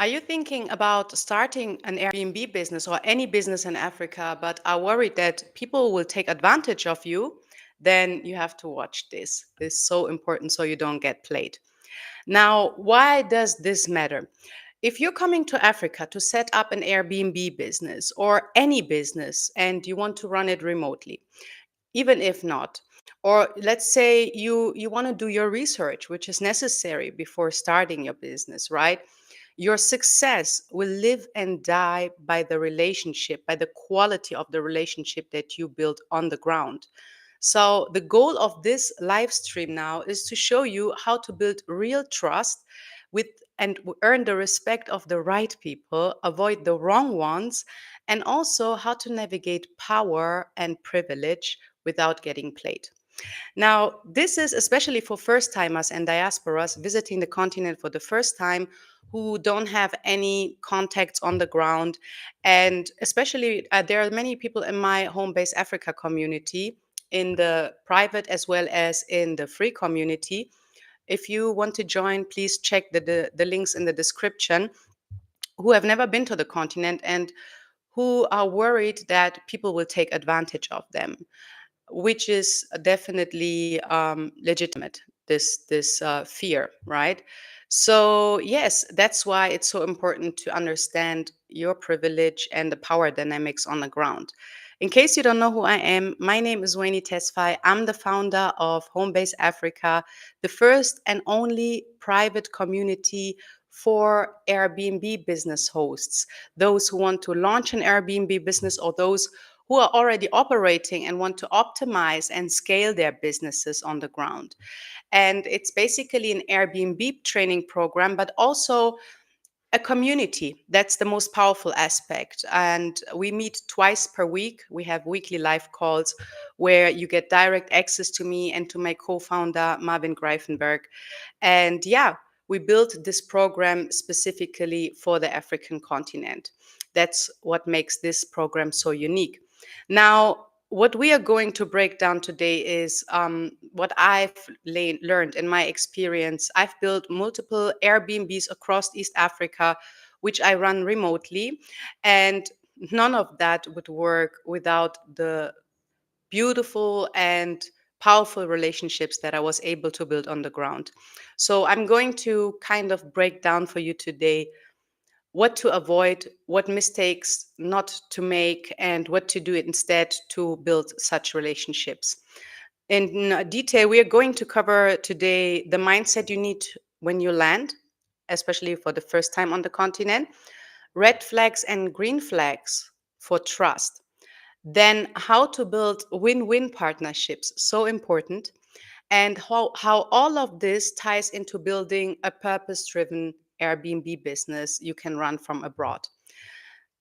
Are you thinking about starting an Airbnb business or any business in Africa, but are worried that people will take advantage of you? Then you have to watch this. It's so important so you don't get played. Now, why does this matter? If you're coming to Africa to set up an Airbnb business or any business and you want to run it remotely, even if not, or let's say you want to do your research, which is necessary before starting your business, right? Your success will live and die by the relationship, by the quality of the relationship that you build on the ground. So, the goal of this live stream now is to show you how to build real trust with and earn the respect of the right people, avoid the wrong ones, and also how to navigate power and privilege without getting played. Now, this is especially for first timers and diasporas visiting the continent for the first time who don't have any contacts on the ground. And especially, there are many people in my Homebase Africa community, in the private as well as in the free community. If you want to join, please check the links in the description, who have never been to the continent and who are worried that people will take advantage of them, which is definitely legitimate. This fear, right? So yes, that's why it's so important to understand your privilege and the power dynamics on the ground. In case you don't know who I am, my name is Wayne Tesfaye. I'm the founder of Homebase Africa, the first and only private community for Airbnb business hosts, those who want to launch an Airbnb business or those who are already operating and want to optimize and scale their businesses on the ground. And it's basically an Airbnb training program, but also a community. That's the most powerful aspect. And we meet twice per week. We have weekly live calls where you get direct access to me and to my co founder, Marvin Greifenberg. And yeah, we built this program specifically for the African continent. That's what makes this program so unique. Now, what we are going to break down today is what I've learned in my experience. I've built multiple Airbnbs across East Africa, which I run remotely. And none of that would work without the beautiful and powerful relationships that I was able to build on the ground. So I'm going to kind of break down for you today what to avoid, what mistakes not to make, and what to do instead to build such relationships. In detail, we are going to cover today the mindset you need when you land, especially for the first time on the continent, red flags and green flags for trust. Then, how to build win win partnerships, so important, and how all of this ties into building a purpose driven Airbnb business you can run from abroad.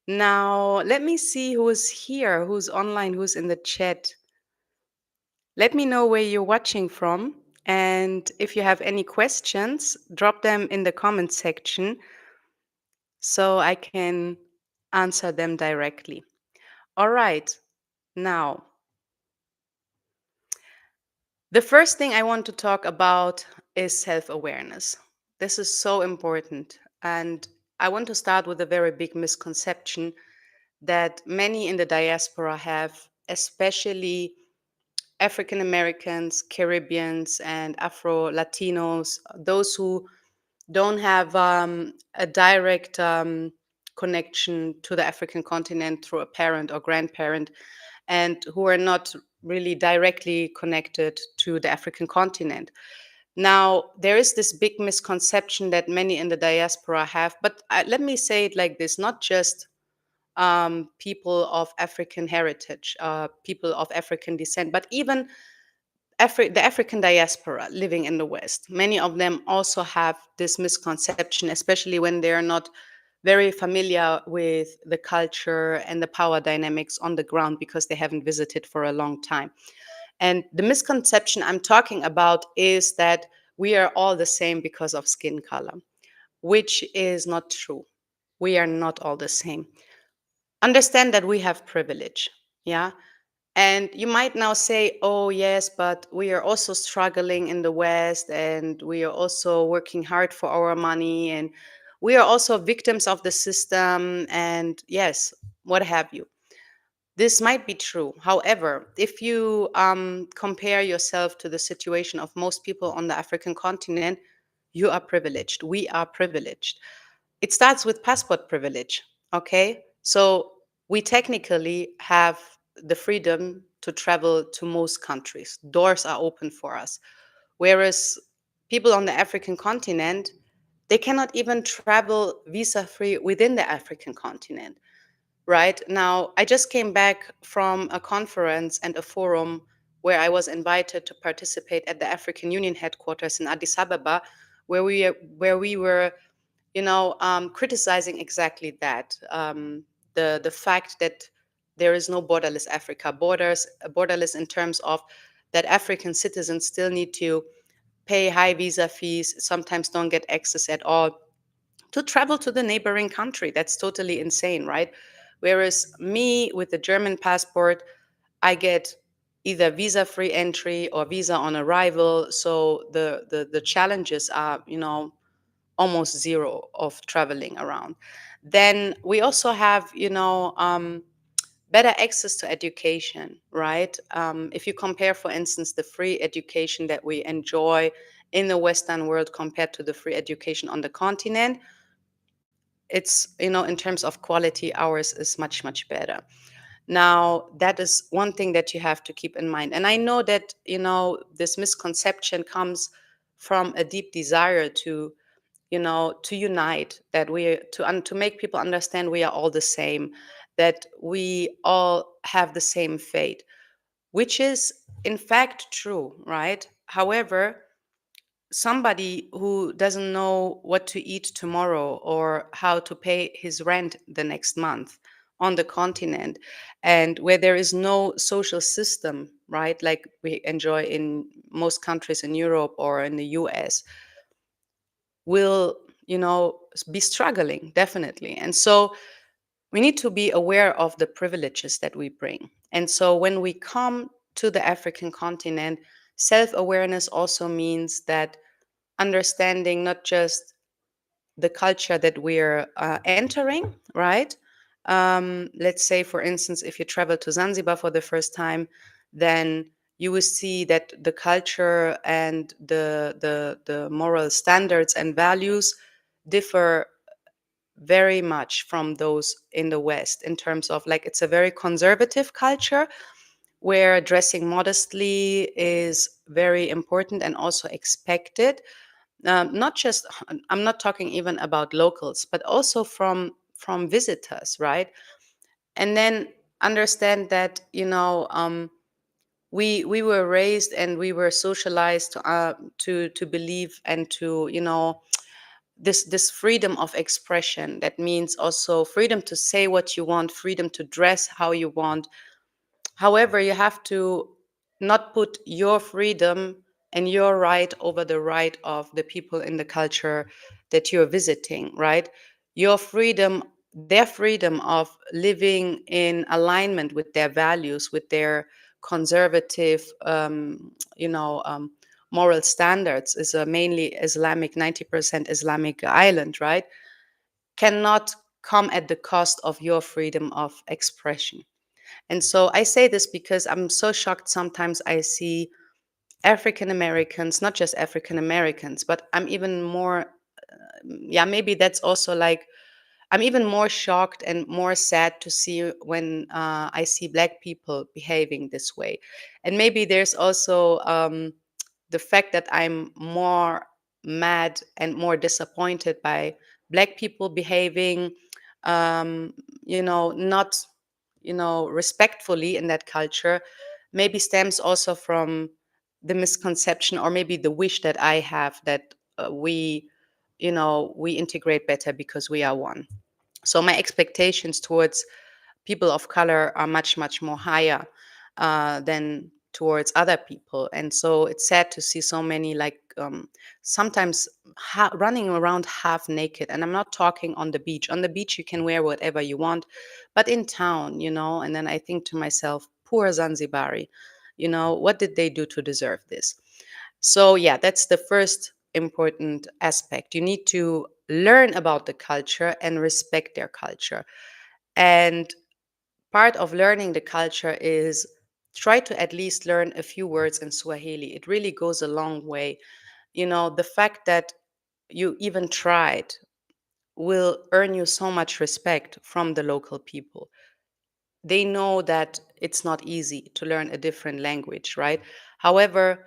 Now, let me see who's here, who's online, who's in the chat. Let me know where you're watching from. And if you have any questions, drop them in the comment section so I can answer them directly. All right. Now, the first thing I want to talk about is self awareness. This is so important. And I want to start with a very big misconception that many in the diaspora have, especially African Americans, Caribbeans, and Afro Latinos, those who don't have a direct connection to the African continent through a parent or grandparent, and who are not really directly connected to the African continent. Now, there is this big misconception that many in the diaspora have, but let me say it like this, not just people of African heritage, people of African descent, but even the African diaspora living in the West. Many of them also have this misconception, especially when they're not very familiar with the culture and the power dynamics on the ground because they haven't visited for a long time. And the misconception I'm talking about is that we are all the same because of skin color, which is not true. We are not all the same. Understand that we have privilege. Yeah. And you might now say, oh, yes, but we are also struggling in the West and we are also working hard for our money and we are also victims of the system, and yes, what have you. This might be true. However, if you compare yourself to the situation of most people on the African continent, you are privileged. We are privileged. It starts with passport privilege. Okay. So we technically have the freedom to travel to most countries, doors are open for us. Whereas people on the African continent, they cannot even travel visa free within the African continent. Right now, I just came back from a conference and a forum where I was invited to participate at the African Union headquarters in Addis Ababa, where we were, criticizing exactly that, the fact that there is no borderless Africa, borderless in terms of that African citizens still need to pay high visa fees, sometimes don't get access at all to travel to the neighboring country. That's totally insane, right? Whereas me with the German passport, I get either visa free entry or visa on arrival. So the challenges are, almost zero of traveling around. Then we also have, better access to education, right? If you compare, for instance, the free education that we enjoy in the Western world compared to the free education on the continent, it's, in terms of quality, ours is much, much better. Now, that is one thing that you have to keep in mind. And I know that, this misconception comes from a deep desire to, to unite, that to make people understand we are all the same, that we all have the same fate, which is in fact true, right? However, somebody who doesn't know what to eat tomorrow or how to pay his rent the next month on the continent, and where there is no social system, right, like we enjoy in most countries in Europe or in the US, will, be struggling, definitely. And so we need to be aware of the privileges that we bring. And so when we come to the African continent, self awareness also means that understanding not just the culture that we're entering, right? Let's say, for instance, if you travel to Zanzibar for the first time, then you will see that the culture and the moral standards and values differ very much from those in the West, in terms of, like, it's a very conservative culture where dressing modestly is very important and also expected. Not just, I'm not talking even about locals, but also from visitors, right? And then understand that, we were raised and we were socialized to believe and to, this freedom of expression. That means also freedom to say what you want, freedom to dress how you want. However, you have to not put your freedom and your right over the right of the people in the culture that you're visiting, right? Your freedom, their freedom of living in alignment with their values, with their conservative, moral standards, is a mainly Islamic, 90% Islamic island, right? Cannot come at the cost of your freedom of expression. And so I say this because I'm so shocked sometimes. I see African Americans, not just African Americans, but I'm even more, yeah, maybe that's also like, I'm even more shocked and more sad to see when I see Black people behaving this way. And maybe there's also the fact that I'm more mad and more disappointed by Black people behaving, um, not, respectfully in that culture, maybe stems also from the misconception, or maybe the wish that I have, that we integrate better because we are one. So my expectations towards people of color are much, much more higher than towards other people. And so it's sad to see so many, like, sometimes running around half naked. And I'm not talking on the beach. On the beach, you can wear whatever you want, but in town, and then I think to myself, poor Zanzibari, what did they do to deserve this? So yeah, that's the first important aspect. You need to learn about the culture and respect their culture. And part of learning the culture is try to at least learn a few words in Swahili. It really goes a long way. The fact that you even tried will earn you so much respect from the local people. They know that it's not easy to learn a different language, right? However,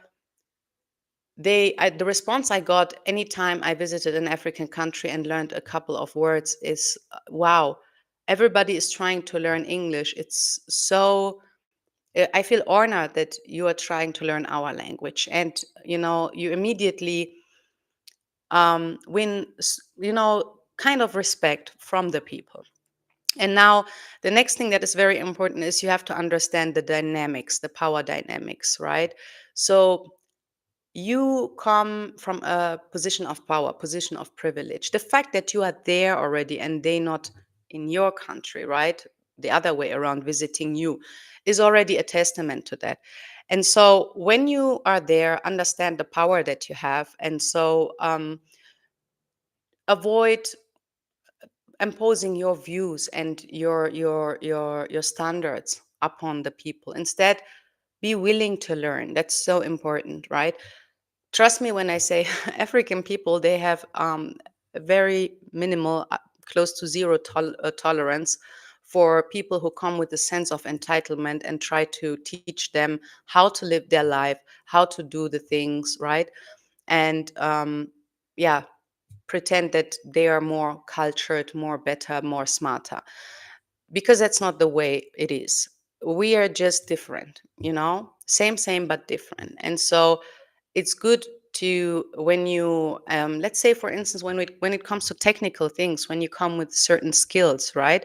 the response I got anytime I visited an African country and learned a couple of words is, wow, everybody is trying to learn English. It's so, I feel honored that you are trying to learn our language. And, you immediately win, kind of respect from the people. And now the next thing that is very important is you have to understand the dynamics, the power dynamics, right? So you come from a position of power, position of privilege. The fact that you are there already and they not in your country, right? The other way around, visiting you, is already a testament to that. And so when you are there, understand the power that you have. And so avoid imposing your views and your standards upon the people. Instead, be willing to learn. That's so important, right? Trust me when I say African people, they have a very minimal, close to zero tolerance for people who come with a sense of entitlement and try to teach them how to live their life, how to do the things, right? And yeah, pretend that they are more cultured, more better, more smarter, because that's not the way it is. We are just different, same, but different. And so it's good to, when you let's say for instance, when it comes to technical things, when you come with certain skills, right?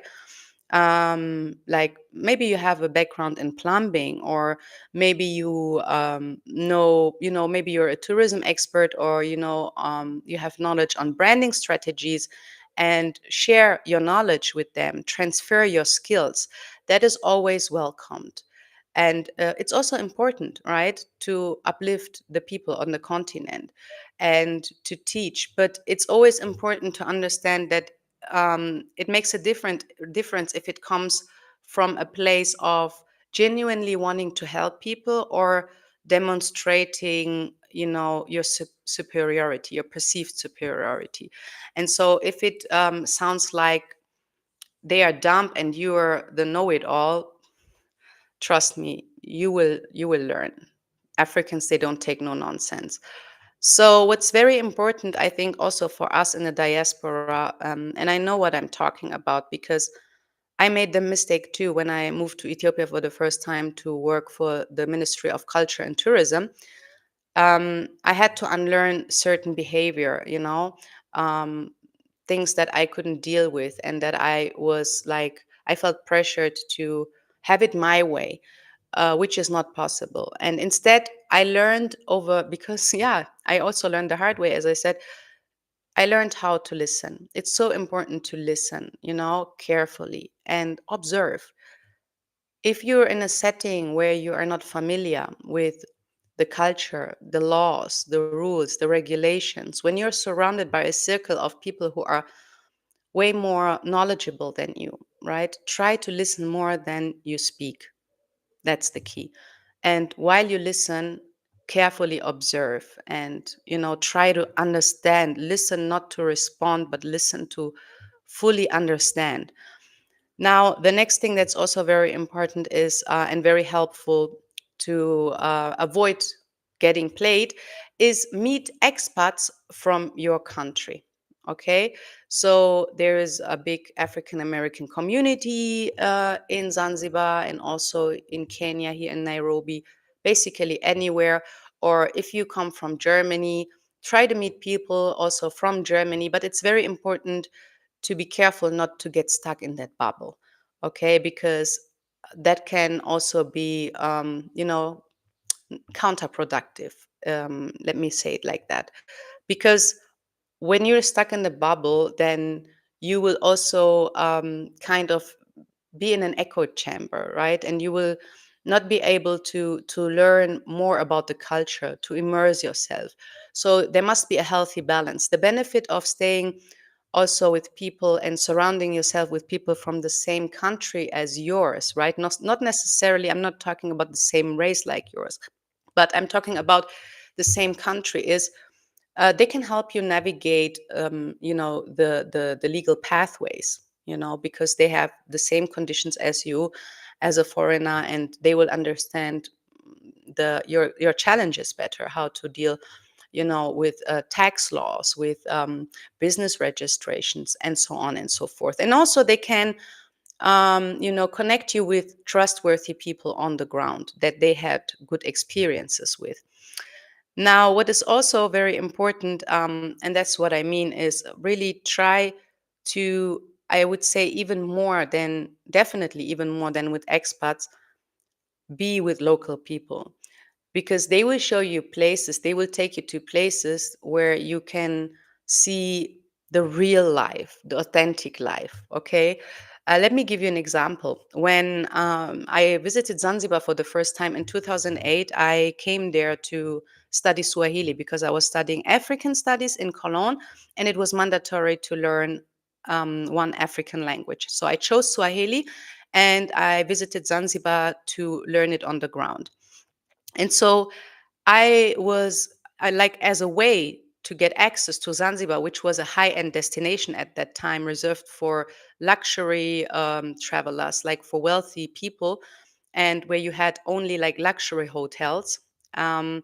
Like maybe you have a background in plumbing, or maybe you maybe you're a tourism expert, or you have knowledge on branding strategies, and share your knowledge with them, transfer your skills. That is always welcomed. And it's also important, right, to uplift the people on the continent and to teach. But it's always important to understand that it makes a difference if it comes from a place of genuinely wanting to help people, or demonstrating, your superiority, your perceived superiority. And so if it sounds like they are dumb and you are the know-it-all, trust me, you will learn. Africans, they don't take no nonsense. So what's very important, I think, also for us in the diaspora, and I know what I'm talking about because I made the mistake too when I moved to Ethiopia for the first time to work for the Ministry of Culture and Tourism. I had to unlearn certain behavior, things that I couldn't deal with, and that I felt pressured to have it my way, which is not possible. And instead, I learned over, because, yeah, I also learned the hard way, as I said, I learned how to listen. It's so important to listen, carefully and observe. If you're in a setting where you are not familiar with the culture, the laws, the rules, the regulations, when you're surrounded by a circle of people who are way more knowledgeable than you, right? Try to listen more than you speak. That's the key. And while you listen, carefully observe and, try to understand. Listen not to respond, but listen to fully understand. Now, the next thing that's also very important is, and very helpful to avoid getting played, is meet expats from your country. Okay, so there is a big African American community in Zanzibar, and also in Kenya, here in Nairobi, basically anywhere. Or if you come from Germany, try to meet people also from Germany. But it's very important to be careful not to get stuck in that bubble, okay? Because that can also be, counterproductive. Let me say it like that. Because when you're stuck in the bubble, then you will also kind of be in an echo chamber, right? And you will not be able to learn more about the culture, to immerse yourself. So there must be a healthy balance. The benefit of staying also with people and surrounding yourself with people from the same country as yours, right? Not necessarily, I'm not talking about the same race like yours, but I'm talking about the same country, is they can help you navigate, the legal pathways, because they have the same conditions as you, as a foreigner, and they will understand your challenges better, how to deal, with tax laws, with business registrations, and so on and so forth. And also they can, connect you with trustworthy people on the ground that they had good experiences with. Now, what is also very important, and that's what I mean, is really try to, I would say, even more than, definitely even more than with expats, be with local people, because they will show you places, they will take you to places where you can see the real life, the authentic life. Okay. Let me give you an example. When I visited Zanzibar for the first time in 2008, I came there to study Swahili because I was studying African studies in Cologne, and it was mandatory to learn one African language. So I chose Swahili, and I visited Zanzibar to learn it on the ground. And so I like, as a way to get access to Zanzibar, which was a high-end destination at that time, reserved for luxury travelers, like for wealthy people, and where you had only like luxury hotels. Um,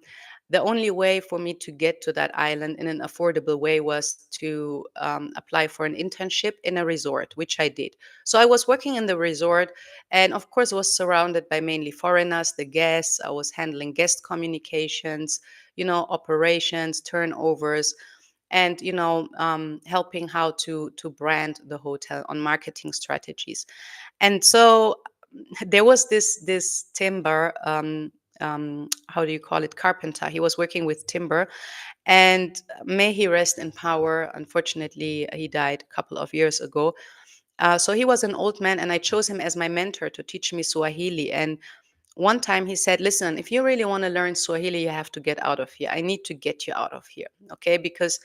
the only way for me to get to that island in an affordable way was to apply for an internship in a resort, which I did. So I was working in the resort, and of course, was surrounded by mainly foreigners, the guests. I was handling guest communications, operations, turnovers, and helping how to brand the hotel on marketing strategies. And so there was this timber, how do you call it, carpenter. He was working with timber, and may he rest in power. Unfortunately, he died a couple of years ago. So he was an old man, and I chose him as my mentor to teach me Swahili. And one time he said, "Listen, if you really want to learn Swahili, you have to get out of here. I need to get you out of here, okay? Because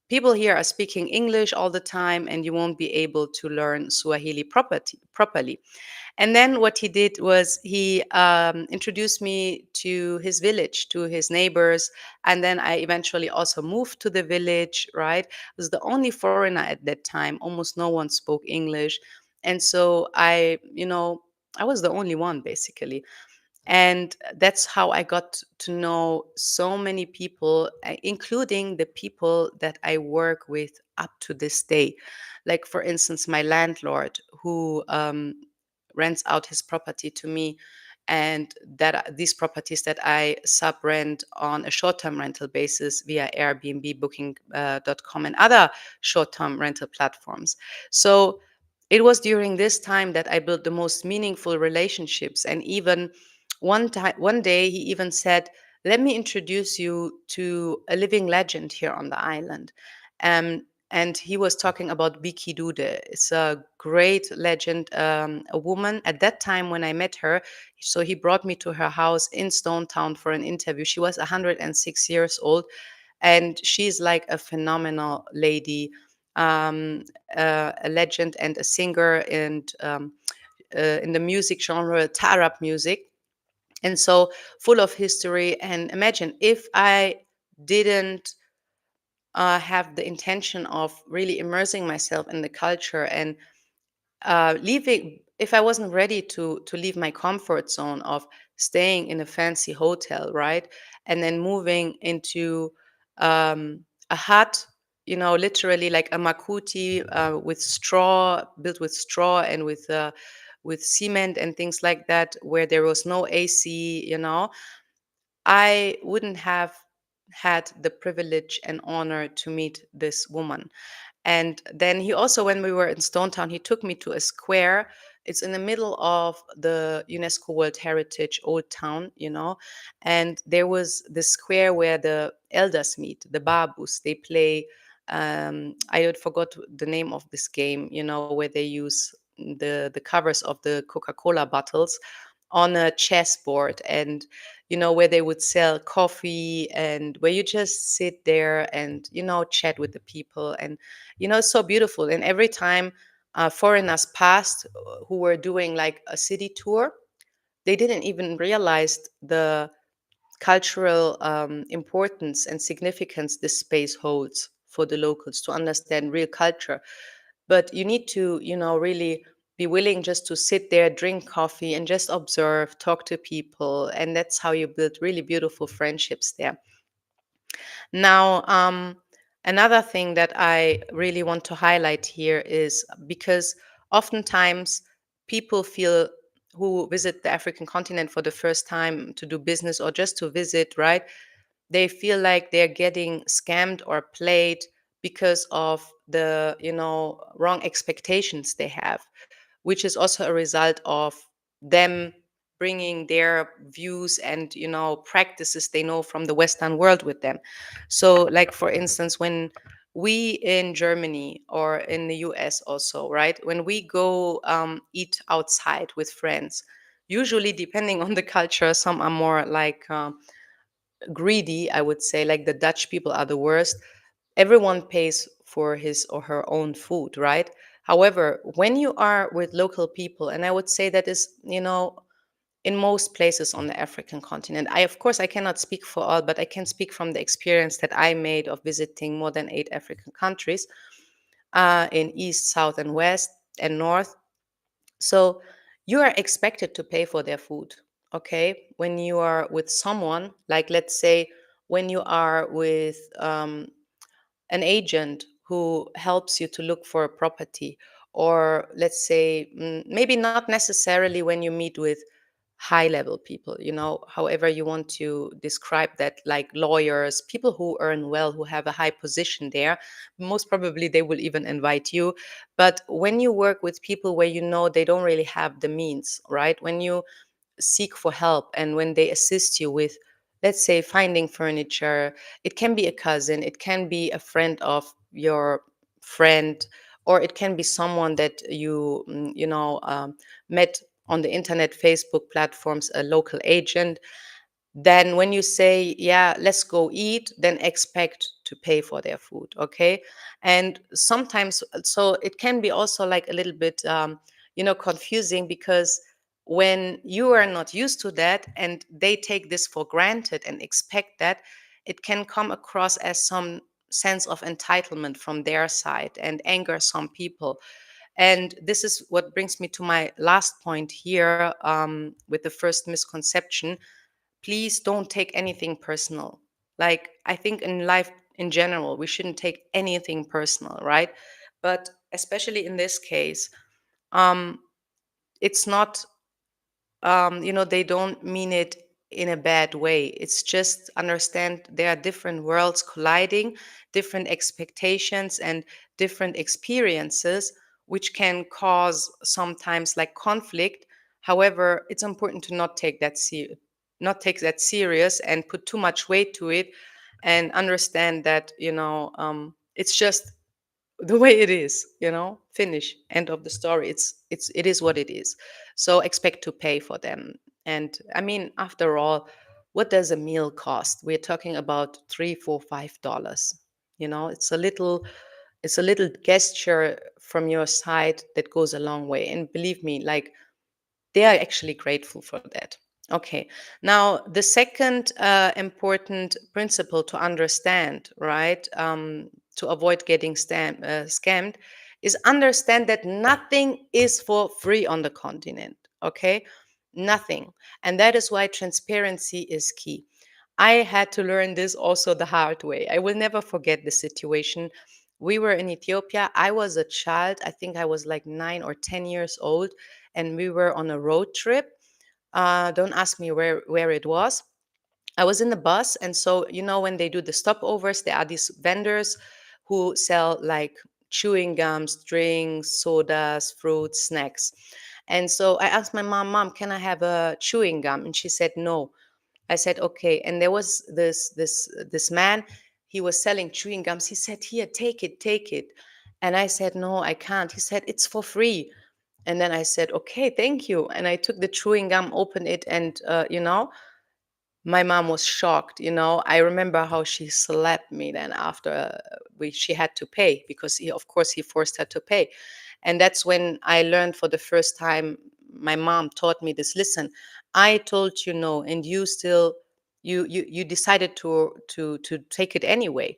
people here are speaking English all the time, and you won't be able to learn Swahili properly." And then what he did was he introduced me to his village, to his neighbors. And then I eventually also moved to the village, right? I was the only foreigner at that time. Almost no one spoke English. And so I was the only one, basically. And that's how I got to know so many people, including the people that I work with up to this day. Like, for instance, my landlord, who rents out his property to me, and that these properties that I sub rent on a short term rental basis via Airbnb, Booking.com, and other short term rental platforms. So it was during this time that I built the most meaningful relationships. And even one day, he even said, "Let me introduce you to a living legend here on the island." And he was talking about Biki Dude. It's a great legend, a woman. At that time, when I met her, so he brought me to her house in Stone Town for an interview. She was 106 years old, and she's like a phenomenal lady, um, a legend and a singer, and in the music genre, Tarab music. And so full of history. And imagine if I didn't have the intention of really immersing myself in the culture, and leaving, if I wasn't ready to leave my comfort zone of staying in a fancy hotel, right, and then moving into a hut, literally like a makuti, with straw, built with straw, and with cement and things like that, where there was no AC, I wouldn't have had the privilege and honor to meet this woman. And then he also, when we were in Stone Town, he took me to a square. It's in the middle of the UNESCO World Heritage Old Town, and there was the square where the elders meet, the babus. They play, I had forgot the name of this game, where they use the covers of the Coca-Cola bottles on a chessboard, and where they would sell coffee, and where you just sit there and chat with the people. And it's so beautiful. And every time foreigners passed, who were doing like a city tour, they didn't even realize the cultural importance and significance this space holds for the locals to understand real culture. But you need to, really be willing just to sit there, drink coffee, and just observe, talk to people. And that's how you build really beautiful friendships there. Now, another thing that I really want to highlight here is because oftentimes people feel, who visit the African continent for the first time to do business or just to visit, right? They feel like they're getting scammed or played because of the wrong expectations they have, which is also a result of them bringing their views and practices they know from the Western world with them. So, like, for instance, when we in Germany or in the US also, right, when we go eat outside with friends, usually depending on the culture, some are more like greedy, I would say. Like, the Dutch people are the worst. Everyone pays for his or her own food, right? However, when you are with local people, and I would say that is, in most places on the African continent. Of course, I cannot speak for all, but I can speak from the experience that I made of visiting more than 8 African countries, in East, South, and West, and North. So you are expected to pay for their food, okay? When you are with someone, like, let's say, when you are with an agent who helps you to look for a property, or let's say, maybe not necessarily when you meet with high level people, however you want to describe that, like lawyers, people who earn well, who have a high position there, most probably they will even invite you. But when you work with people where they don't really have the means, right? When you seek for help, and when they assist you with, let's say, finding furniture, it can be a cousin, it can be a friend of your friend, or it can be someone that met on the internet, Facebook platforms, a local agent. Then when you say, yeah, let's go eat, then expect to pay for their food, okay? And sometimes, so it can be also like a little bit confusing, because when you are not used to that and they take this for granted and expect that, it can come across as some sense of entitlement from their side and anger some people. And this is what brings me to my last point here, with the first misconception: please don't take anything personal. Like, I think in life in general, we shouldn't take anything personal, right? But especially in this case, um, it's not, they don't mean it in a bad way. It's just, understand, there are different worlds colliding, different expectations, and different experiences, which can cause sometimes like conflict. However, it's important to not take that serious and put too much weight to it, and understand that it's just the way it is, finish, end of the story. It is what it is. So expect to pay for them. And I mean, after all, what does a meal cost? We're talking about 3, 4, $5. It's a little gesture from your side that goes a long way. And believe me, like, they are actually grateful for that. Okay. Now, the second important principle to understand, right, to avoid getting scammed, is understand that nothing is for free on the continent. Okay. Nothing. And that is why transparency is key. I had to learn this also the hard way. I will never forget the situation. We were in Ethiopia. I was a child. I think I was like 9 or 10 years old, and we were on a road trip. Don't ask me where it was. I was in the bus, and so when they do the stopovers, there are these vendors who sell like chewing gums, drinks, sodas, fruits, snacks. And so I asked my mom, "Mom, can I have a chewing gum?" And she said no. I said, okay. And there was this man. He was selling chewing gums. He said, "Here, take it, take it." And I said, "No, I can't." He said, "It's for free." And then I said, okay, thank you. And I took the chewing gum, opened it, and, my mom was shocked. I remember how she slapped me then after she had to pay, because of course he forced her to pay. And that's when I learned for the first time. My mom taught me this. Listen, I told you no, and you still, you decided to take it anyway.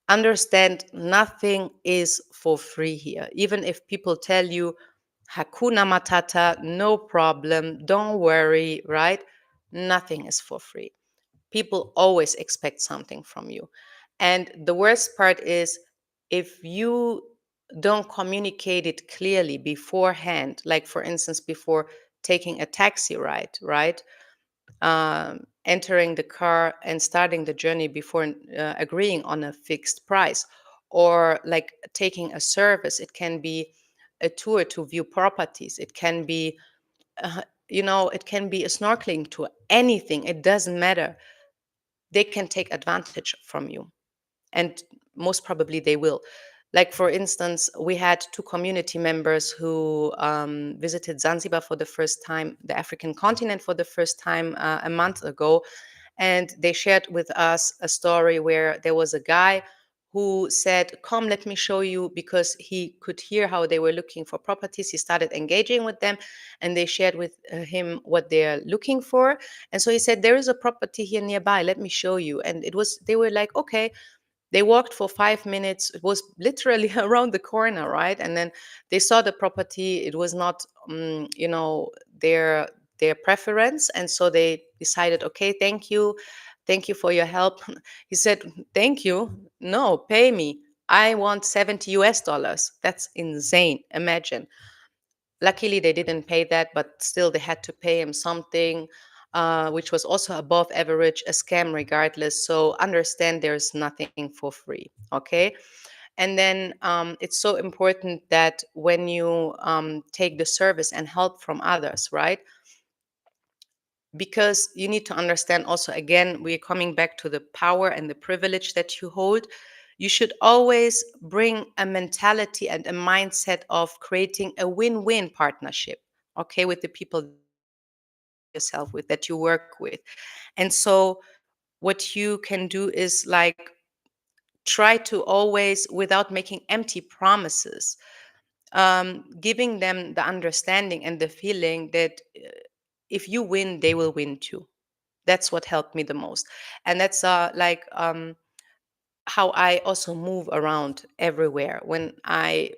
Understand, nothing is for free here. Even if people tell you hakuna matata, no problem, don't worry, right? Nothing is for free. People always expect something from you. And the worst part is, if you don't communicate it clearly beforehand, like for instance, before taking a taxi ride, right? Entering the car and starting the journey before agreeing on a fixed price, or like taking a service. It can be a tour to view properties. It can be, it can be a snorkeling tour, anything. It doesn't matter. They can take advantage from you, and most probably they will. Like for instance, we had two community members who visited Zanzibar for the first time, the African continent for the first time, a month ago. And they shared with us a story where there was a guy who said, come, let me show you, because he could hear how they were looking for properties. He started engaging with them, and they shared with him what they're looking for. And so he said, there is a property here nearby, let me show you. And they were like, okay. They walked for 5 minutes. It was literally around the corner, right? And then they saw the property. It was not, their preference, and so they decided, okay, thank you for your help. He said, thank you. No, pay me. I want 70 US dollars. That's insane. Imagine. Luckily, they didn't pay that, but still, they had to pay him something, which was also above average, a scam regardless. So understand, there's nothing for free. Okay. And then it's so important that when you take the service and help from others, right? Because you need to understand also, again, we're coming back to the power and the privilege that you hold. You should always bring a mentality and a mindset of creating a win-win partnership, okay, with the people that you surround yourself with, that you work with. And so what you can do is like try to always, without making empty promises, giving them the understanding and the feeling that if you win, they will win too. That's what helped me the most. And that's how I also move around everywhere. When I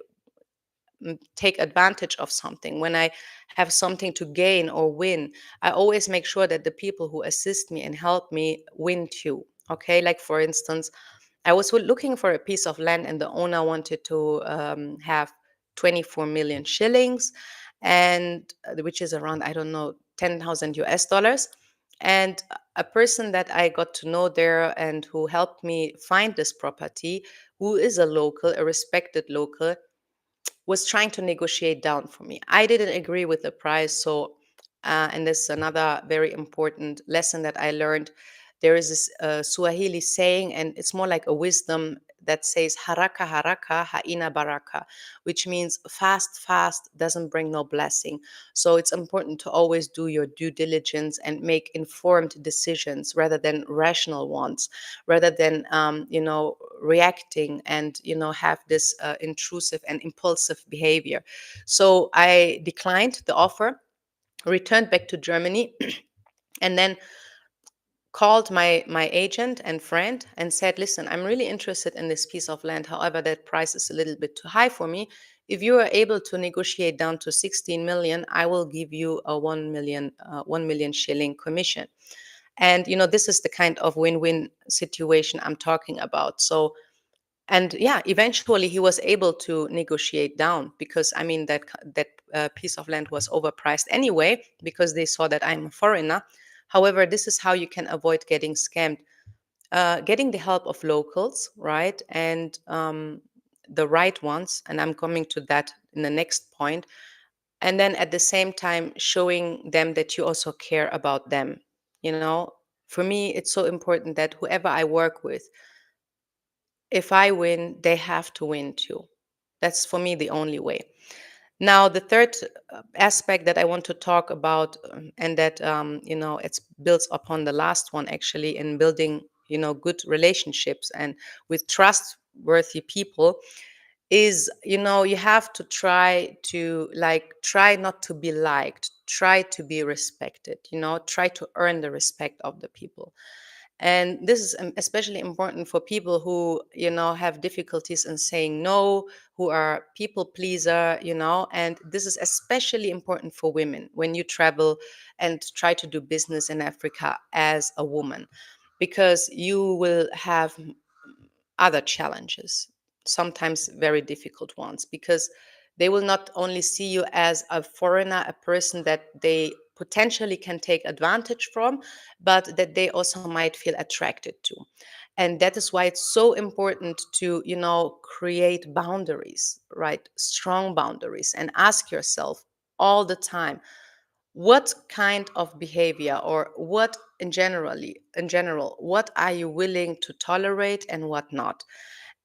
take advantage of something, when I have something to gain or win, I always make sure that the people who assist me and help me win too. Okay, like for instance, I was looking for a piece of land, and the owner wanted to have 24 million shillings, and which is around, I don't know, 10,000 US dollars. And a person that I got to know there and who helped me find this property, who is a local, a respected local, was trying to negotiate down for me. I didn't agree with the price. So, and this is another very important lesson that I learned. There is this Swahili saying, and it's more like a wisdom that says, haraka haraka haina baraka, which means fast, fast doesn't bring no blessing. So it's important to always do your due diligence and make informed decisions rather than rational ones, rather than, reacting and, have this intrusive and impulsive behavior. So I declined the offer, returned back to Germany, and then called my agent and friend and said, listen, I'm really interested in this piece of land. However, that price is a little bit too high for me. If you are able to negotiate down to 16 million, I will give you a 1 million shilling commission. And this is the kind of win-win situation I'm talking about. So, and yeah, eventually he was able to negotiate down, because I mean that piece of land was overpriced anyway, because they saw that I'm a foreigner. However, this is how you can avoid getting scammed: getting the help of locals, right? And the right ones. And I'm coming to that in the next point. And then at the same time, showing them that you also care about them. For me, it's so important that whoever I work with, if I win, they have to win too. That's for me the only way. Now, the third aspect that I want to talk about, and that it's built upon the last one actually, in building good relationships and with trustworthy people, is you have to try not to be liked, try to be respected, try to earn the respect of the people. And this is especially important for people who have difficulties in saying no, who are people pleaser, and this is especially important for women when you travel and try to do business in Africa as a woman, because you will have other challenges, sometimes very difficult ones, because they will not only see you as a foreigner, a person that they potentially can take advantage from, but that they also might feel attracted to. And that is why it's so important to, create boundaries, right? Strong boundaries, and ask yourself all the time, what kind of behavior, or what in general, what are you willing to tolerate and what not?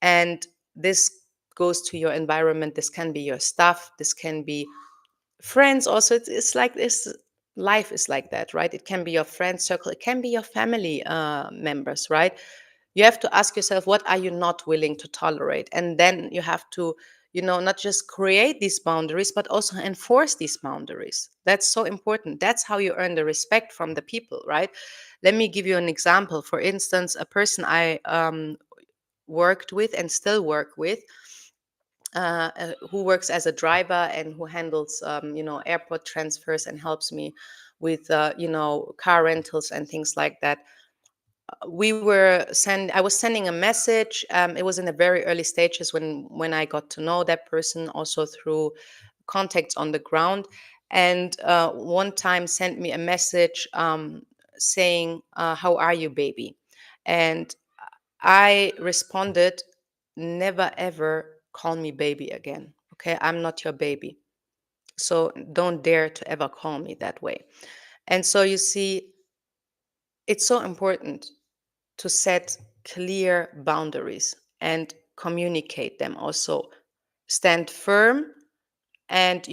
And this goes to your environment. This can be your staff, this can be friends also. It's like this, life is like that, right? It can be your friend circle, it can be your family members, right? You have to ask yourself, what are you not willing to tolerate? And then you have to, not just create these boundaries, but also enforce these boundaries. That's so important. That's how you earn the respect from the people, right? Let me give you an example. For instance, a person I worked with and still work with, who works as a driver and who handles airport transfers and helps me with car rentals and things like that. I was sending a message. It was in the very early stages when I got to know that person also through contacts on the ground. And one time sent me a message, saying, how are you, baby? And I responded, never ever call me baby again. Okay, I'm not your baby. So don't dare to ever call me that way. And so you see, it's so important to set clear boundaries and communicate them also. Stand firm, and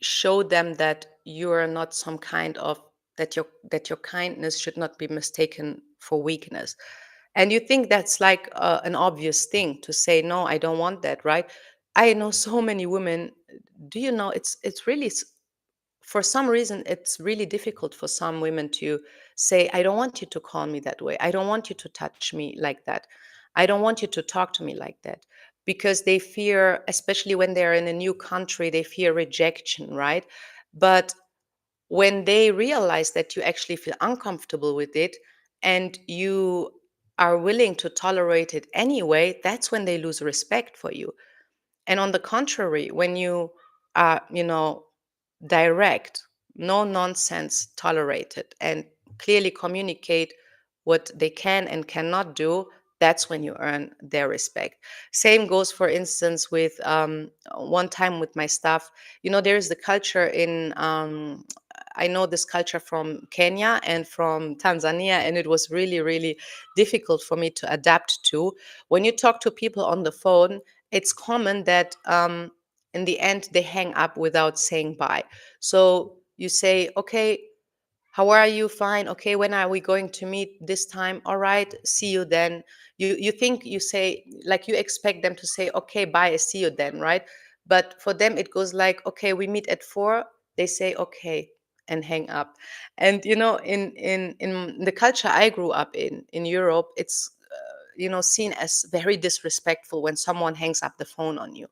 show them that you are not some kind of, that your kindness should not be mistaken for weakness. And you think that's like an obvious thing to say, no, I don't want that, right? I know so many women. Do you know, it's really for some reason it's really difficult for some women to say, I don't want you to call me that way, I don't want you to touch me like that, I don't want you to talk to me like that, because they fear, especially when they're in a new country, they fear rejection, right? But when they realize that you actually feel uncomfortable with it and you are willing to tolerate it anyway, that's when they lose respect for you. And on the contrary, when you are, direct, no nonsense tolerated, and clearly communicate what they can and cannot do, that's when you earn their respect. Same goes, for instance, with one time with my staff. There is the culture in, I know this culture from Kenya and from Tanzania, and it was really, really difficult for me to adapt to. When you talk to people on the phone, it's common that in the end they hang up without saying bye. So you say, okay, how are you? Fine. Okay, when are we going to meet? This time. All right, see you then. You think, you say, like, you expect them to say, okay, bye, see you then, right? But for them it goes like, okay, we meet at 4. They say okay and hang up. And in the culture I grew up in Europe, it's seen as very disrespectful when someone hangs up the phone on you.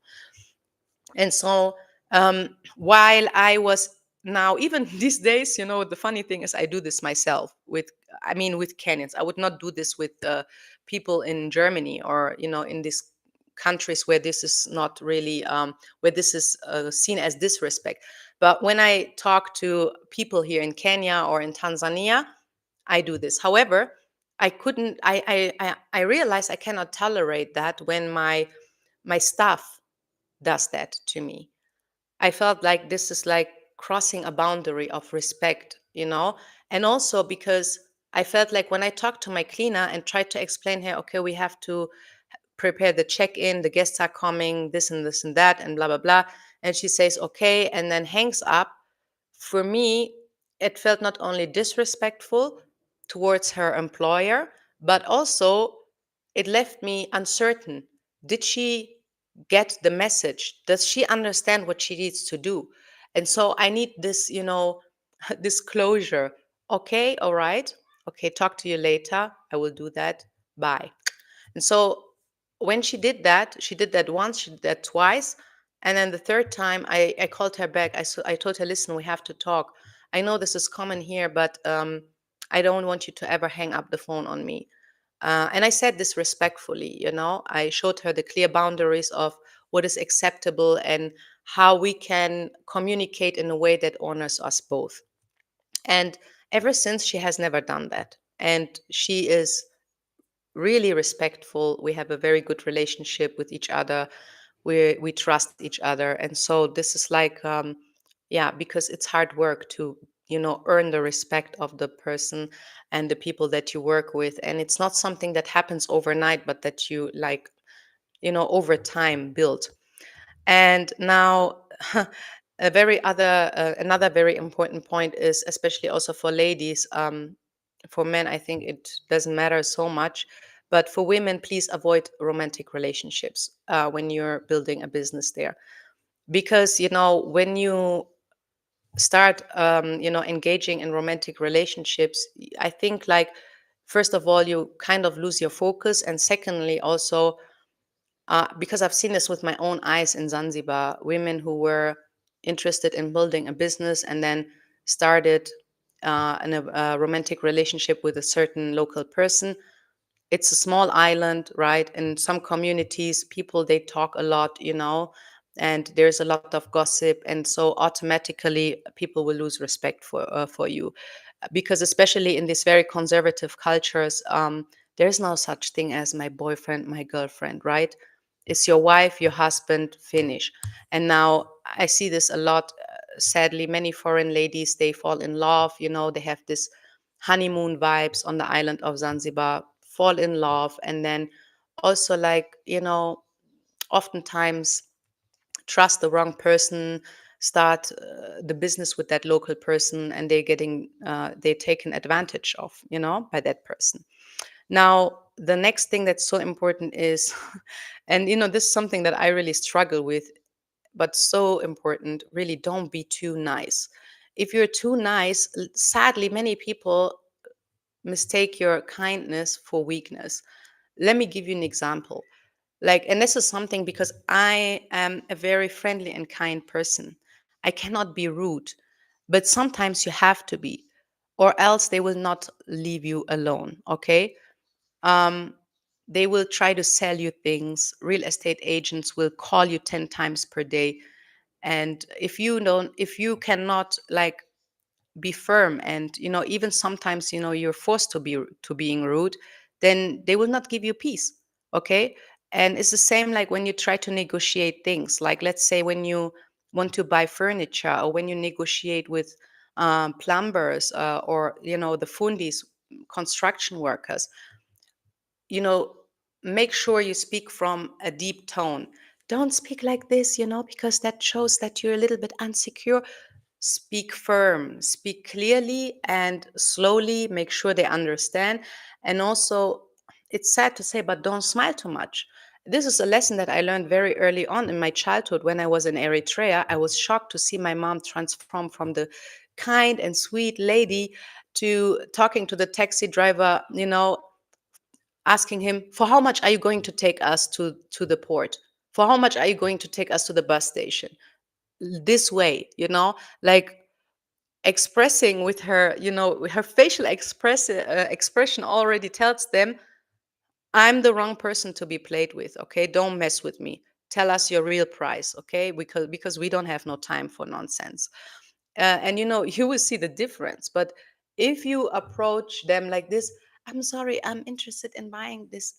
And so, while I was, now even these days, the funny thing is I do this myself with, I mean, with Kenyans. I would not do this with people in Germany, or in these countries where this is not really, where this is seen as disrespect. But when I talk to people here in Kenya or in Tanzania, I do this. However, I couldn't. I realized I cannot tolerate that when my staff does that to me. I felt like this is like crossing a boundary of respect, and also because I felt like when I talked to my cleaner and tried to explain her, okay, we have to prepare the check in, the guests are coming, this and this and that, and blah, blah, blah. And she says, okay, and then hangs up. For me, it felt not only disrespectful towards her employer, but also it left me uncertain. Did she get the message? Does she understand what she needs to do? And so I need this, disclosure. Okay, all right. Okay, talk to you later. I will do that. Bye. And so when she did that once, she did that twice. And then the third time, I called her back. I told her, listen, we have to talk. I know this is common here, but I don't want you to ever hang up the phone on me. And I said this respectfully, I showed her the clear boundaries of what is acceptable and how we can communicate in a way that honors us both. And ever since, she has never done that. And she is really respectful. We have a very good relationship with each other. We trust each other, and so this is like, yeah, because it's hard work to earn the respect of the person and the people that you work with, and it's not something that happens overnight, but that you like over time build. And now, another very important point is, especially also for ladies, for men, I think it doesn't matter so much, but for women, please avoid romantic relationships when you're building a business there, because when you start engaging in romantic relationships, I think, like, first of all, you kind of lose your focus, and secondly, also, because I've seen this with my own eyes in Zanzibar, women who were interested in building a business and then started in a romantic relationship with a certain local person. It's a small island, right? In some communities, people, they talk a lot, and there's a lot of gossip, and so automatically people will lose respect for you, because especially in these very conservative cultures, there's no such thing as my boyfriend, my girlfriend, right? It's your wife, your husband, finish. And now I see this a lot. Sadly, many foreign ladies, they fall in love, they have this honeymoon vibes on the island of Zanzibar, fall in love, and then also, like, oftentimes trust the wrong person, start the business with that local person, and they're taken advantage of, by that person. Now, the next thing that's so important is, and this is something that I really struggle with, but so important, really, don't be too nice. If you're too nice, sadly, many people mistake your kindness for weakness. Let me give you an example. Like, and this is something, because I am a very friendly and kind person. I cannot be rude, but sometimes you have to be, or else they will not leave you alone. Okay. um, they will try to sell you things. Real estate agents will call you 10 times per day, and if you cannot, like, be firm, and even sometimes you're forced to being rude, then they will not give you peace. Okay. And it's the same, like, when you try to negotiate things, like, let's say, when you want to buy furniture, or when you negotiate with plumbers, or the fundis, construction workers, you know make sure you speak from a deep tone. Don't speak like this, because that shows that you're a little bit insecure. Speak firm, speak clearly and slowly, make sure they understand. And also, it's sad to say, but don't smile too much. This is a lesson that I learned very early on in my childhood. When I was in Eritrea, I was shocked to see my mom transform from the kind and sweet lady to talking to the taxi driver, asking him, for how much are you going to take us to the port? For how much are you going to take us to the bus station? This way, like, expressing with her, her facial expression already tells them, I'm the wrong person to be played with. Okay, don't mess with me. Tell us your real price. Okay, because we don't have no time for nonsense. And you will see the difference. But if you approach them like this, I'm sorry, I'm interested in buying this,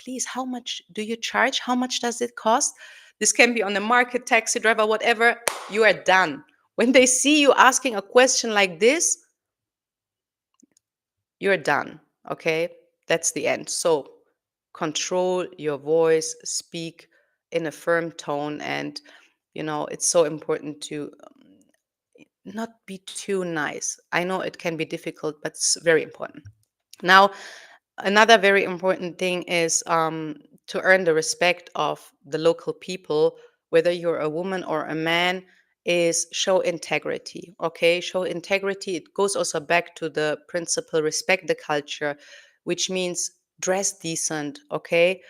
please, how much do you charge? How much does it cost? This can be on the market, taxi driver, whatever. You are done. When they see you asking a question like this, you're done. Okay, that's the end. So control your voice, speak in a firm tone, and It's so important to not be too nice. I know it can be difficult, but it's very important. Now, another very important thing is to earn the respect of the local people, whether you're a woman or a man, is show integrity. Okay, show integrity. It goes also back to the principle respect the culture, which means dress decent. Okay,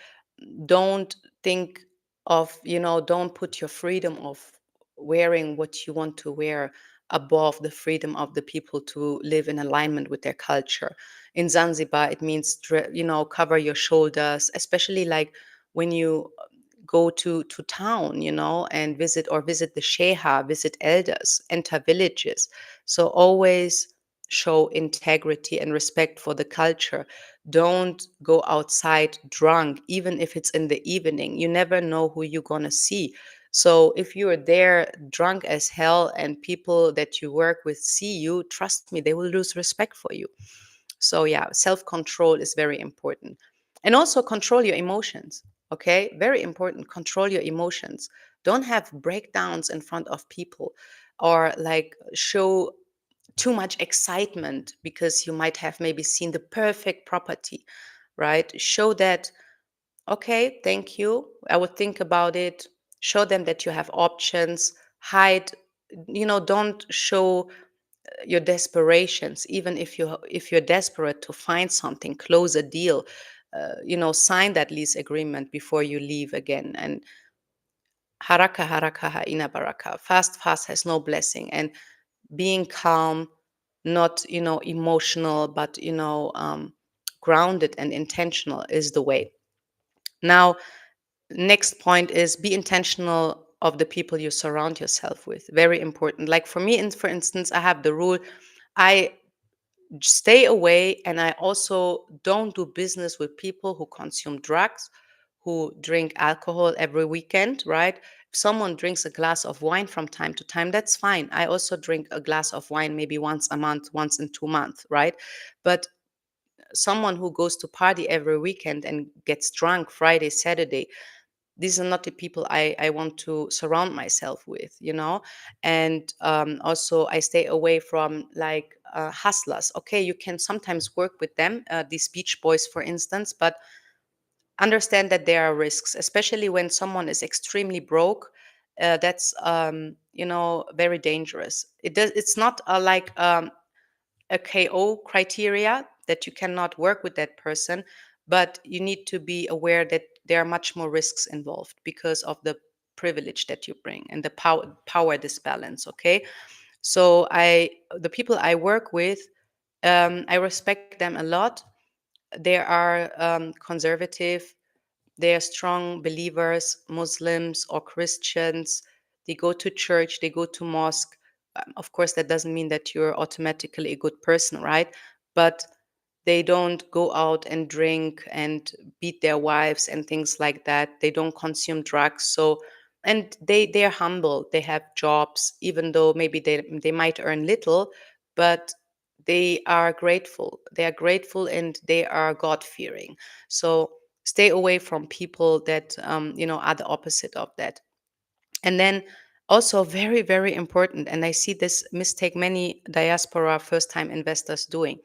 don't think of, don't put your freedom of wearing what you want to wear above the freedom of the people to live in alignment with their culture. In Zanzibar, it means, cover your shoulders, especially like when you go to town, and visit the sheha, visit elders, enter villages. So always show integrity and respect for the culture. Don't go outside drunk, even if it's in the evening. You never know who you're gonna see. So if you're there drunk as hell and people that you work with see you, trust me, they will lose respect for you. So yeah, self-control is very important. And also control your emotions. Okay? Very important. Control your emotions. Don't have breakdowns in front of people or like show too much excitement because you might have maybe seen the perfect property, right? Show that, okay, thank you. I would think about it. Show them that you have options. Hide, don't show your desperations. Even if you're desperate to find something, close a deal, sign that lease agreement before you leave again. And haraka haraka haina baraka, fast has no blessing. And being calm, not emotional, but grounded and intentional is the way. Now, next point is be intentional of the people you surround yourself with. Very important. Like for me, for instance, I have the rule, I stay away, and I also don't do business with people who consume drugs, who drink alcohol every weekend, right? If someone drinks a glass of wine from time to time, that's fine. I also drink a glass of wine maybe once a month, once in 2 months, right? But someone who goes to party every weekend and gets drunk Friday, Saturday, these are not the people I want to surround myself with, And also, I stay away from like hustlers. Okay, you can sometimes work with them, these beach boys, for instance, but understand that there are risks, especially when someone is extremely broke. That's very dangerous. It's not a KO criteria that you cannot work with that person, but you need to be aware that there are much more risks involved because of the privilege that you bring and the power disbalance. Okay, so the people I work with, I respect them a lot. They are conservative, they are strong believers, Muslims or Christians. They go to church, they go to mosque. Of course, that doesn't mean that you're automatically a good person, right? But they don't go out and drink and beat their wives and things like that. They don't consume drugs. So, and they're humble. They have jobs, even though maybe they might earn little, but they are grateful. They are grateful and they are God fearing. So stay away from people that are the opposite of that. And then also very, very important, and I see this mistake many diaspora first time investors doing: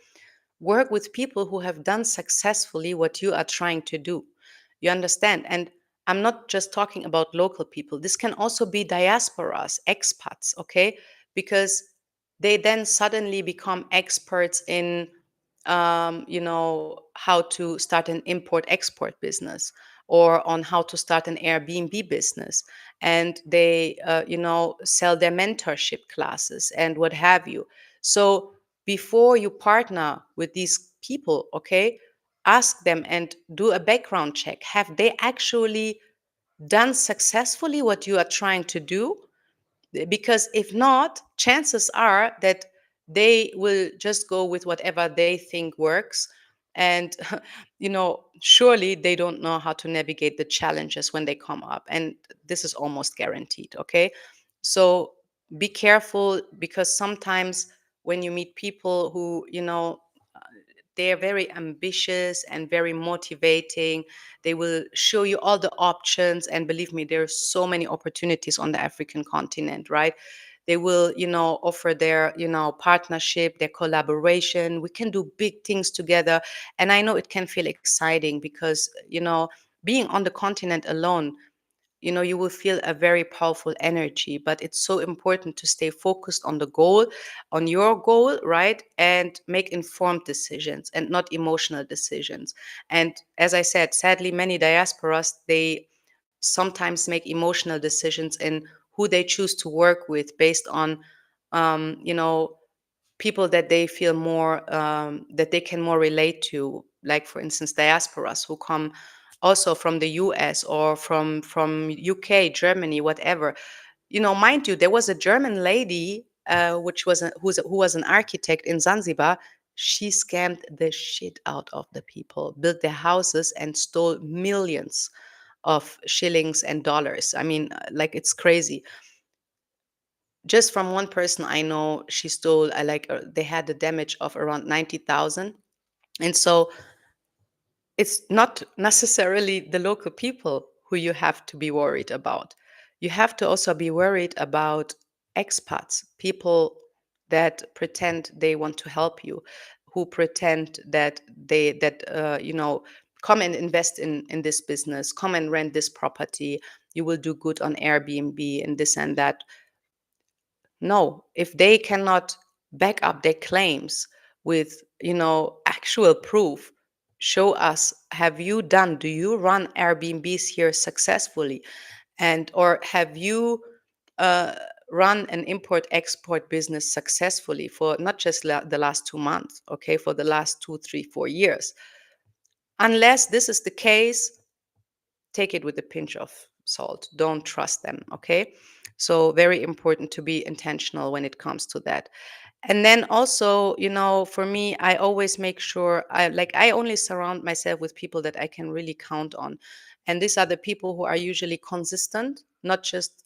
work with people who have done successfully what you are trying to do. You understand? And I'm not just talking about local people. This can also be diasporas, expats, okay? Because they then suddenly become experts in how to start an import export business, or on how to start an Airbnb business. And they, sell their mentorship classes and what have you. So before you partner with these people, okay, ask them and do a background check. Have they actually done successfully what you are trying to do? Because if not, chances are that they will just go with whatever they think works. And surely they don't know how to navigate the challenges when they come up, and this is almost guaranteed. Okay, so be careful, because sometimes when you meet people who they are very ambitious and very motivating. They will show you all the options. And believe me, there are so many opportunities on the African continent, right? They will, offer their, partnership, their collaboration. We can do big things together. And I know it can feel exciting because, being on the continent alone, you will feel a very powerful energy, but it's so important to stay focused on the goal, on your goal, right? And make informed decisions and not emotional decisions. And as I said, sadly, many diasporas, they sometimes make emotional decisions in who they choose to work with based on, people that they feel more, that they can more relate to, like for instance diasporas who come also from the US or from UK, Germany, whatever. Mind you, there was a German lady, which was who was an architect in Zanzibar. She scammed the shit out of the people, built their houses and stole millions of shillings and dollars. I mean, like, it's crazy. Just from one person I know, she stole, they had the damage of around 90,000. And so it's not necessarily the local people who you have to be worried about. You have to also be worried about expats, people that pretend they want to help you, who pretend that come and invest in this business, come and rent this property. You will do good on Airbnb and this and that. No, if they cannot back up their claims with, actual proof, show us, have you done, do you run Airbnbs here successfully? And or have you uh, run an import export business successfully for not just the last 2 months, okay, for the last 2, 3, 4 years? Unless this is the case, take it with a pinch of salt. Don't trust them, okay? So, very important to be intentional when it comes to that. And then also, for me, I always make sure I only surround myself with people that I can really count on. And these are the people who are usually consistent, not just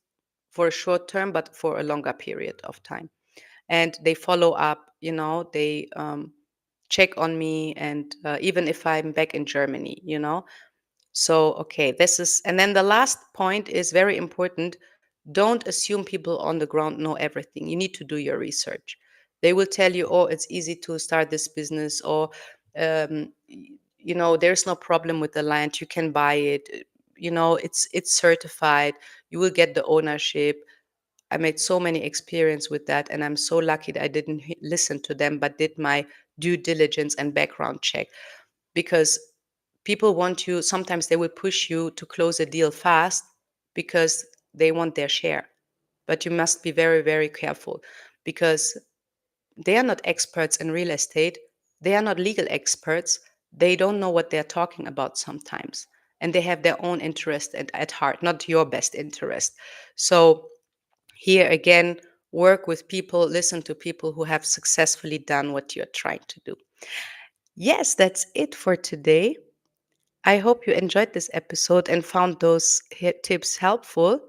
for a short term, but for a longer period of time. And they follow up, they check on me. And even if I'm back in Germany, so, okay, this is, and then the last point is very important. Don't assume people on the ground know everything. You need to do your research. They will tell you, oh, it's easy to start this business, or, there's no problem with the land. You can buy it. It's certified. You will get the ownership. I made so many experience with that, and I'm so lucky that I didn't listen to them, but did my due diligence and background check. Because people want you, sometimes they will push you to close a deal fast because they want their share. But you must be very, very careful, because they are not experts in real estate. They are not legal experts. They don't know what they're talking about sometimes. And they have their own interest at heart, not your best interest. So, here again, work with people, listen to people who have successfully done what you're trying to do. Yes, that's it for today. I hope you enjoyed this episode and found those tips helpful.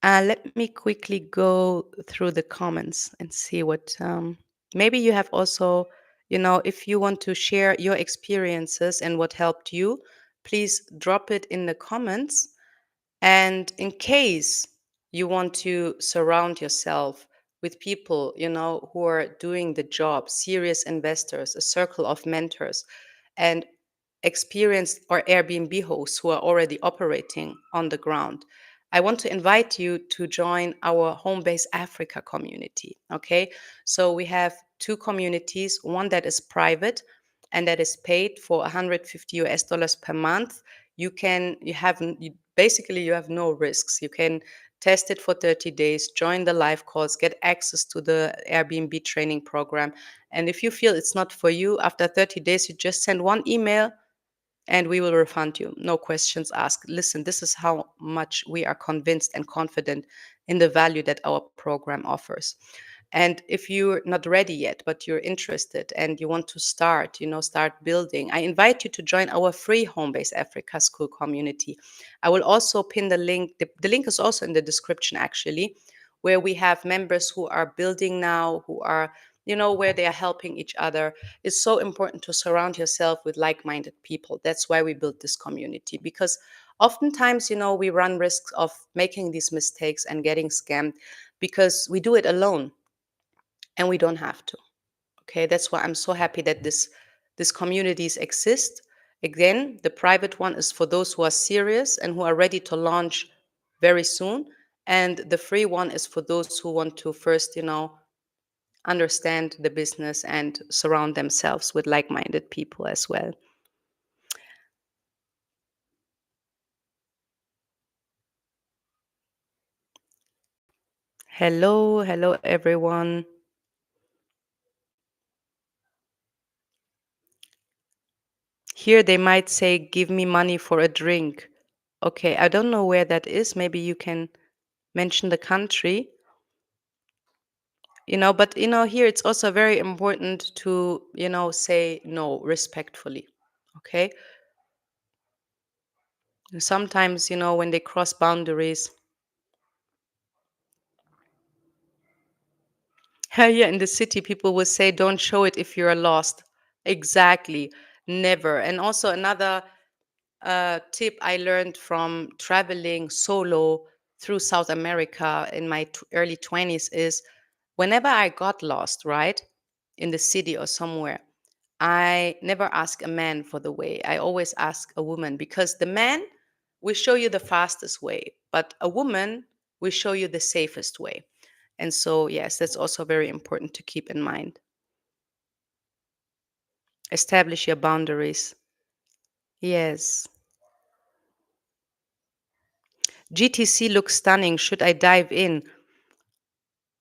Let me quickly go through the comments and see what, maybe you have also, if you want to share your experiences and what helped you, please drop it in the comments. And in case you want to surround yourself with people, who are doing the job, serious investors, a circle of mentors, and experienced or Airbnb hosts who are already operating on the ground, I want to invite you to join our Homebase Africa community. Okay, so we have two communities, one that is private and that is paid for $150 per month. Basically you have no risks. You can test it for 30 days, join the live calls, get access to the Airbnb training program. And if you feel it's not for you, after 30 days, you just send one email and we will refund you. No questions asked. Listen, this is how much we are convinced and confident in the value that our program offers. And if you're not ready yet, but you're interested and you want to start, start building, I invite you to join our free Homebase Africa School community. I will also pin the link. The link is also in the description, actually, where we have members who are building now, who are, where they are helping each other. It's so important to surround yourself with like-minded people. That's why we built this community, because oftentimes, we run risks of making these mistakes and getting scammed because we do it alone, and we don't have to. Okay, that's why I'm so happy that these communities exist. Again, the private one is for those who are serious and who are ready to launch very soon, and the free one is for those who want to first, understand the business and surround themselves with like-minded people as well. Hello, hello everyone. Here they might say, give me money for a drink. Okay, I don't know where that is. Maybe you can mention the country. But here it's also very important to say no respectfully. Okay, sometimes when they cross boundaries. Yeah, in the city people will say don't show it if you're lost. Exactly, never. And also another tip I learned from traveling solo through South America in my early 20s is, whenever I got lost, right, in the city or somewhere, I never ask a man for the way. I always ask a woman, because the man will show you the fastest way, but a woman will show you the safest way. And so, yes, that's also very important to keep in mind. Establish your boundaries. Yes. GTC looks stunning. Should I dive in?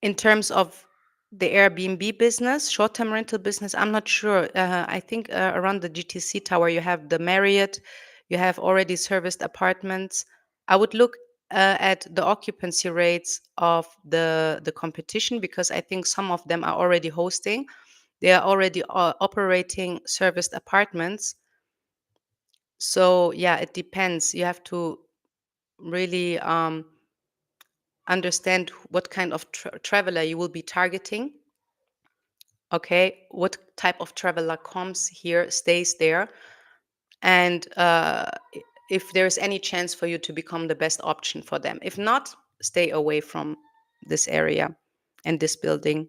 In terms of the Airbnb business, short-term rental business, I'm not sure. I think around the GTC tower, you have the Marriott, you have already serviced apartments. I would look at the occupancy rates of the competition, because I think some of them are already hosting. They are already operating serviced apartments. So yeah, it depends. You have to really understand what kind of traveler you will be targeting. Okay, what type of traveler comes here, stays there, and if there's any chance for you to become the best option for them. If not, stay away from this area and this building.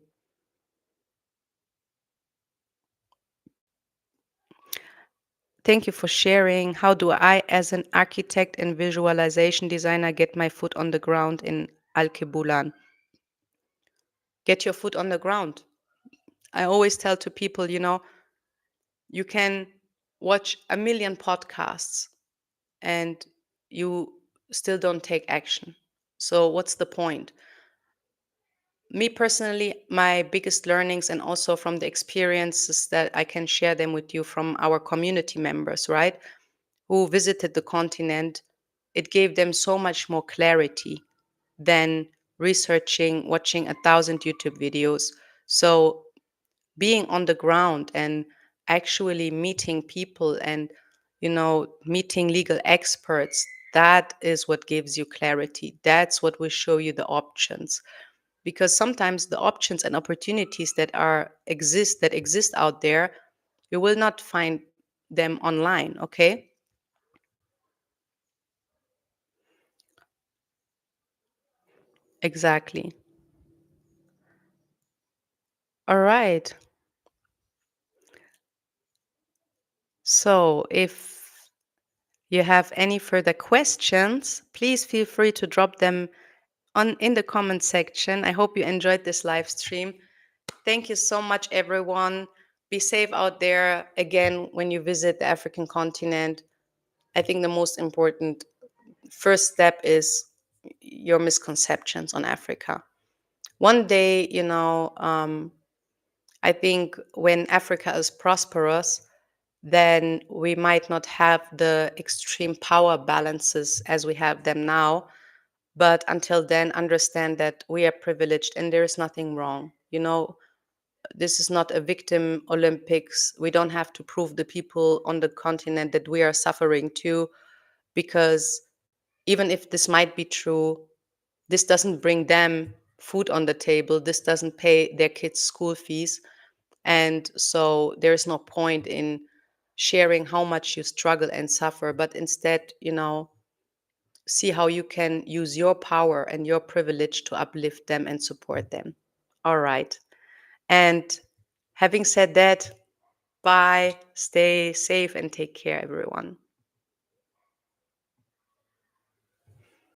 Thank you for sharing. How do I, as an architect and visualization designer, get my foot on the ground in Al Kibulan? Get your foot on the ground. I always tell to people, you can watch a million podcasts and you still don't take action. So, what's the point? Me personally, my biggest learnings, and also from the experiences that I can share them with you from our community members, right, who visited the continent, it gave them so much more clarity than researching, watching 1,000 YouTube videos. So, being on the ground and actually meeting people and meeting legal experts, that is what gives you clarity. That's what will show you the options, because sometimes the options and opportunities that exist out there, you will not find them online. Okay, exactly. All right, so if you have any further questions, please feel free to drop them on in the comment section. I hope you enjoyed this live stream. Thank you so much, everyone. Be safe out there. Again, when you visit the African continent, I think the most important first step is your misconceptions on Africa. One day, I think when Africa is prosperous, then we might not have the extreme power balances as we have them now. But until then, understand that we are privileged and there is nothing wrong. This is not a victim Olympics. We don't have to prove the people on the continent that we are suffering too, because even if this might be true, this doesn't bring them food on the table. This doesn't pay their kids' school fees. And so there's no point in sharing how much you struggle and suffer, but instead, see how you can use your power and your privilege to uplift them and support them. All right. And having said that, bye, stay safe, and take care, everyone.